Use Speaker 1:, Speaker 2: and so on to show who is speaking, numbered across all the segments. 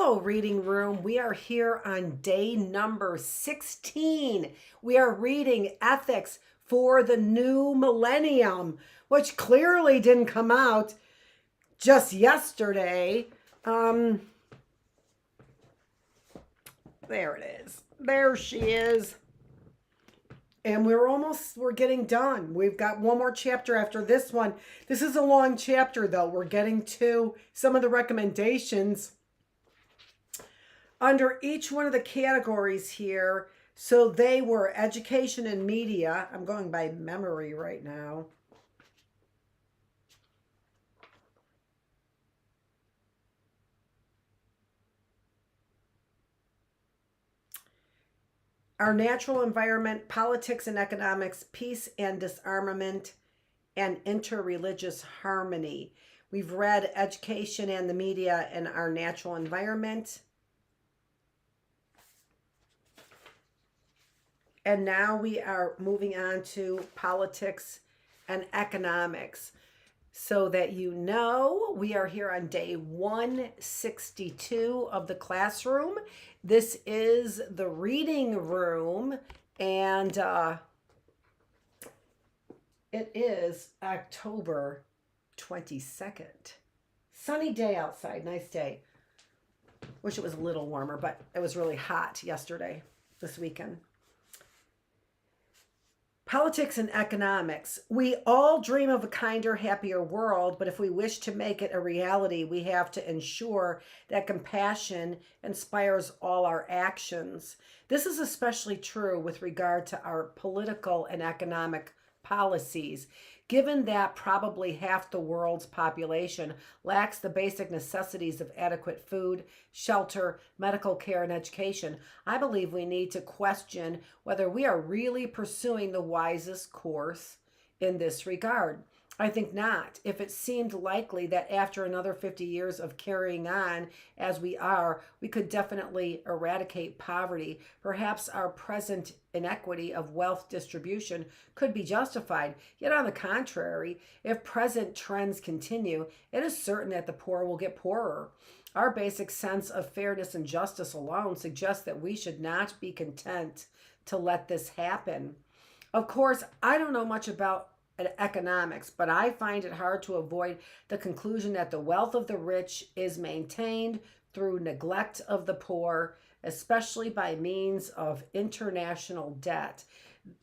Speaker 1: Hello, Reading Room. We are here on day number 16. We are reading Ethics for the New Millennium, which clearly didn't come out just yesterday. There it is. There she is. And we're getting done. We've got one more chapter after this one. This is a long chapter, though. We're getting to some of the recommendations under each one of the categories here. So they were education and media. I'm going by memory right now. Our natural environment, politics and economics, peace and disarmament, and interreligious harmony. We've read education and the media and our natural environment. And now we are moving on to politics and economics. So that you know, we are here on day 162 of the classroom. This is the reading room, and it is October 22nd. Sunny day outside, nice day. Wish it was a little warmer, but it was really hot yesterday, this weekend. Politics and economics. We all dream of a kinder, happier world, but if we wish to make it a reality, we have to ensure that compassion inspires all our actions. This is especially true with regard to our political and economic policies. Given that probably half the world's population lacks the basic necessities of adequate food, shelter, medical care, and education, I believe we need to question whether we are really pursuing the wisest course in this regard. I think not. If it seemed likely that after another 50 years of carrying on as we are, we could definitely eradicate poverty, perhaps our present inequity of wealth distribution could be justified. Yet on the contrary, if present trends continue, it is certain that the poor will get poorer. Our basic sense of fairness and justice alone suggests that we should not be content to let this happen. Of course, I don't know much about economics, but I find it hard to avoid the conclusion that the wealth of the rich is maintained through neglect of the poor, especially by means of international debt.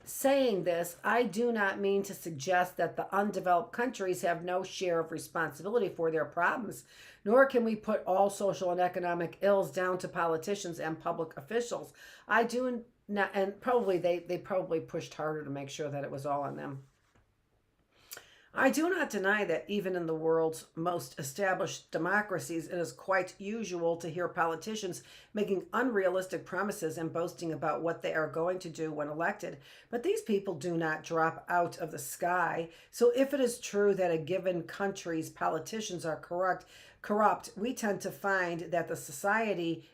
Speaker 1: Saying this, I do not mean to suggest that the undeveloped countries have no share of responsibility for their problems, nor can we put all social and economic ills down to politicians and public officials. I do not, and probably they probably pushed harder to make sure that it was all on them. I do not deny that even in the world's most established democracies, it is quite usual to hear politicians making unrealistic promises and boasting about what they are going to do when elected. But these people do not drop out of the sky. So if it is true that a given country's politicians are corrupt, we tend to find that the society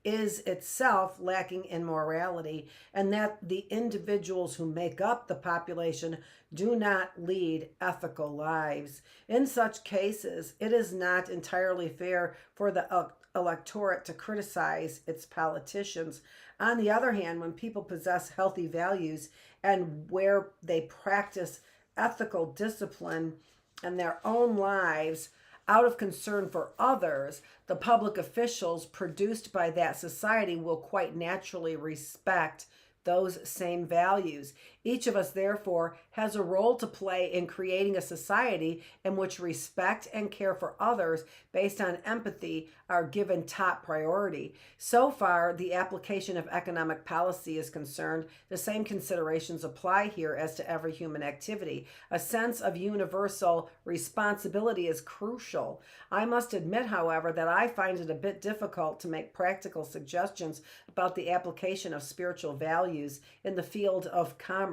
Speaker 1: is itself lacking in morality, and that the individuals who make up the population do not lead ethical lives. In such cases, it is not entirely fair for the electorate to criticize its politicians. On the other hand, when people possess healthy values and where they practice ethical discipline in their own lives, out of concern for others, the public officials produced by that society will quite naturally respect those same values. Each of us, therefore, has a role to play in creating a society in which respect and care for others based on empathy are given top priority. So far, the application of economic policy is concerned, the same considerations apply here as to every human activity. A sense of universal responsibility is crucial. I must admit, however, that I find it a bit difficult to make practical suggestions about the application of spiritual values in the field of commerce.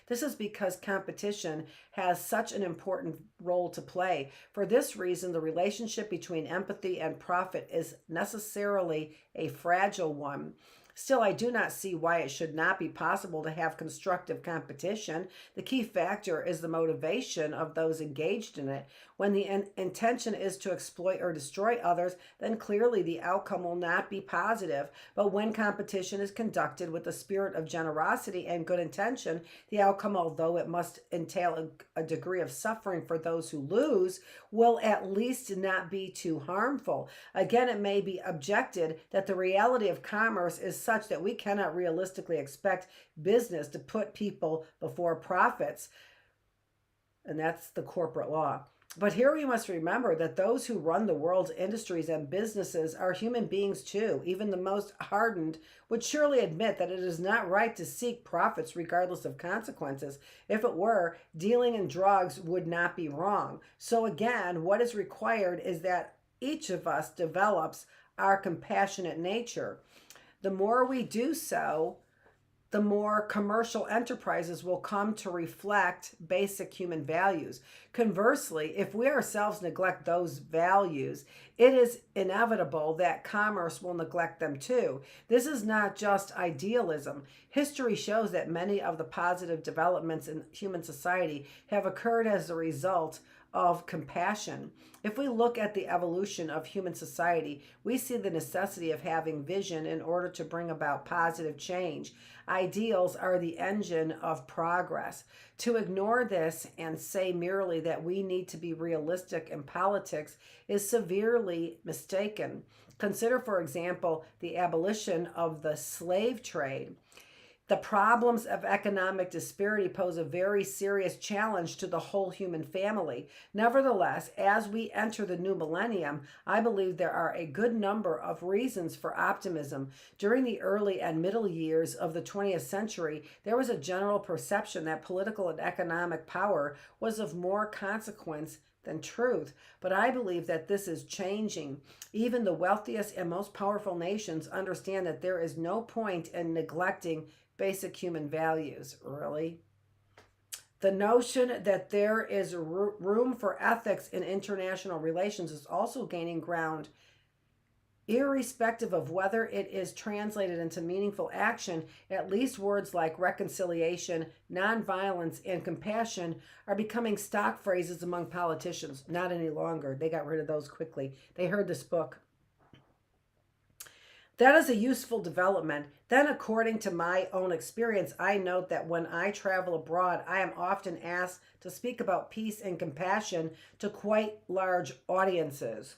Speaker 1: This is because competition has such an important role to play. For this reason, the relationship between empathy and profit is necessarily a fragile one. Still, I do not see why it should not be possible to have constructive competition. The key factor is the motivation of those engaged in it. When the intention is to exploit or destroy others, then clearly the outcome will not be positive. But when competition is conducted with the spirit of generosity and good intention, the outcome, although it must entail a degree of suffering for those who lose, will at least not be too harmful. Again, it may be objected that the reality of commerce is such that we cannot realistically expect business to put people before profits, and that's the corporate law. But here we must remember that those who run the world's industries and businesses are human beings too. Even the most hardened would surely admit that it is not right to seek profits regardless of consequences. If it were, dealing in drugs would not be wrong. So again, what is required is that each of us develops our compassionate nature. The more we do so, the more commercial enterprises will come to reflect basic human values. Conversely, if we ourselves neglect those values, it is inevitable that commerce will neglect them too. This is not just idealism. History shows that many of the positive developments in human society have occurred as a result of compassion. If we look at the evolution of human society, we see the necessity of having vision in order to bring about positive change. Ideals are the engine of progress. To ignore this and say merely that we need to be realistic in politics is severely mistaken. Consider, for example, the abolition of the slave trade. The problems of economic disparity pose a very serious challenge to the whole human family. Nevertheless, as we enter the new millennium, I believe there are a good number of reasons for optimism. During the early and middle years of the 20th century, there was a general perception that political and economic power was of more consequence than truth. But I believe that this is changing. Even the wealthiest and most powerful nations understand that there is no point in neglecting basic human values. Really? The notion that there is room for ethics in international relations is also gaining ground. Irrespective of whether it is translated into meaningful action, at least words like reconciliation, nonviolence, and compassion are becoming stock phrases among politicians. Not any longer. They got rid of those quickly. They heard this book. That is a useful development. Then, according to my own experience, I note that when I travel abroad, I am often asked to speak about peace and compassion to quite large audiences.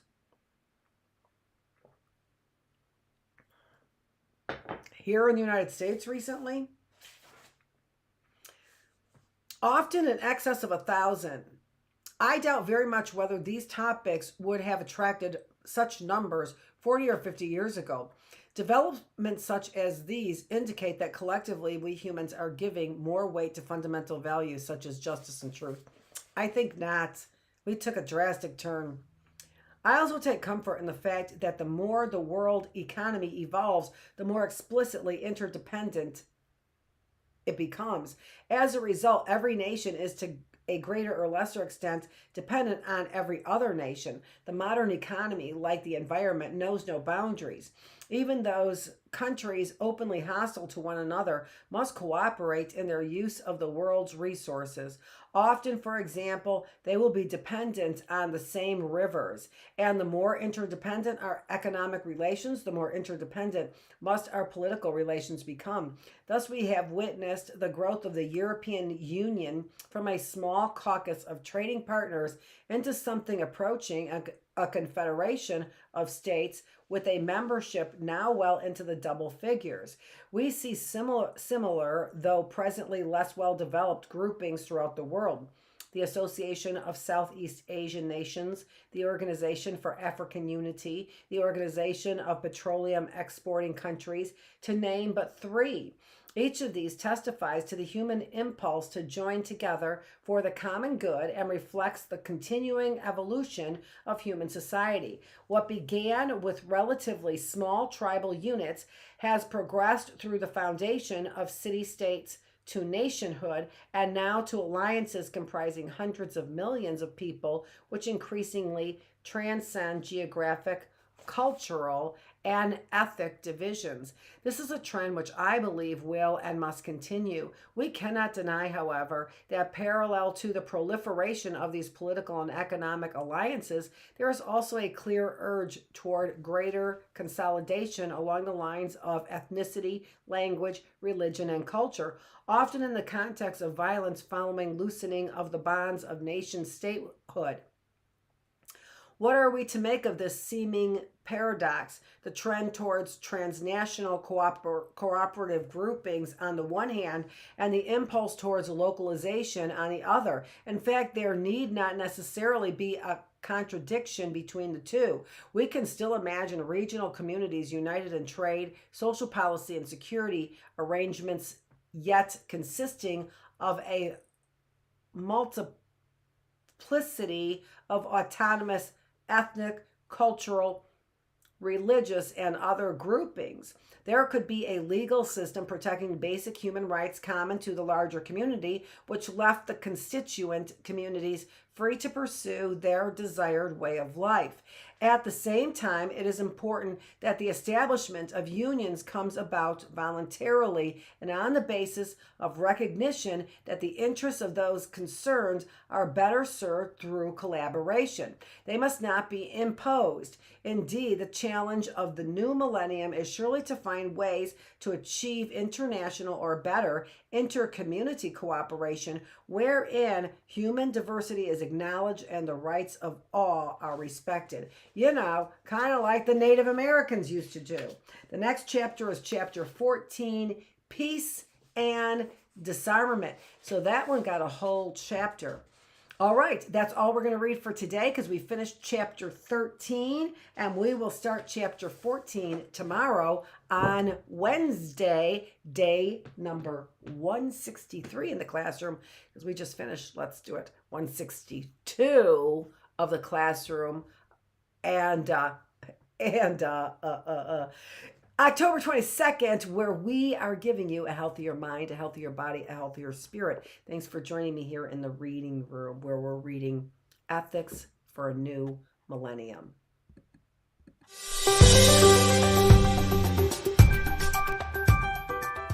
Speaker 1: Here in the United States recently, often in excess of 1,000. I doubt very much whether these topics would have attracted such numbers 40 or 50 years ago. Developments such as these indicate that collectively we humans are giving more weight to fundamental values such as justice and truth. I think not. We took a drastic turn. I also take comfort in the fact that the more the world economy evolves, the more explicitly interdependent it becomes. As a result, every nation is to a greater or lesser extent dependent on every other nation. The modern economy, like the environment, knows no boundaries. Even those countries openly hostile to one another must cooperate in their use of the world's resources. Often, for example, they will be dependent on the same rivers. And the more interdependent our economic relations, the more interdependent must our political relations become. Thus, we have witnessed the growth of the European Union from a small caucus of trading partners into something approaching a confederation of states with a membership now well into the double figures. We see similar, though presently less well-developed groupings throughout the world. The Association of Southeast Asian Nations, the Organization for African Unity, the Organization of Petroleum Exporting Countries, to name but three. Each of these testifies to the human impulse to join together for the common good and reflects the continuing evolution of human society. What began with relatively small tribal units has progressed through the foundation of city-states to nationhood and now to alliances comprising hundreds of millions of people, which increasingly transcend geographic, cultural, and ethnic divisions. This is a trend which I believe will and must continue. We cannot deny, however, that parallel to the proliferation of these political and economic alliances, there is also a clear urge toward greater consolidation along the lines of ethnicity, language, religion, and culture, often in the context of violence following loosening of the bonds of nation statehood. What are we to make of this seeming paradox? The trend towards transnational cooperative groupings on the one hand, and the impulse towards localization on the other. In fact, there need not necessarily be a contradiction between the two. We can still imagine regional communities united in trade, social policy, and security arrangements, yet consisting of a multiplicity of autonomous ethnic, cultural, religious, and other groupings. There could be a legal system protecting basic human rights common to the larger community, which left the constituent communities free to pursue their desired way of life. At the same time, it is important that the establishment of unions comes about voluntarily and on the basis of recognition that the interests of those concerned are better served through collaboration. They must not be imposed. Indeed, the challenge of the new millennium is surely to find ways to achieve international or better inter-community cooperation wherein human diversity is acknowledged and the rights of all are respected. Kind of like the Native Americans used to do. The next chapter is chapter 14, Peace and Disarmament. So that one got a whole chapter. All right, that's all we're going to read for today because we finished chapter 13 and we will start chapter 14 tomorrow on Wednesday, day number 163 in the classroom because we just finished, let's do it, 162 of the classroom and October 22nd, where we are giving you a healthier mind, a healthier body, a healthier spirit. Thanks for joining me here in the reading room where we're reading Ethics for a New Millennium.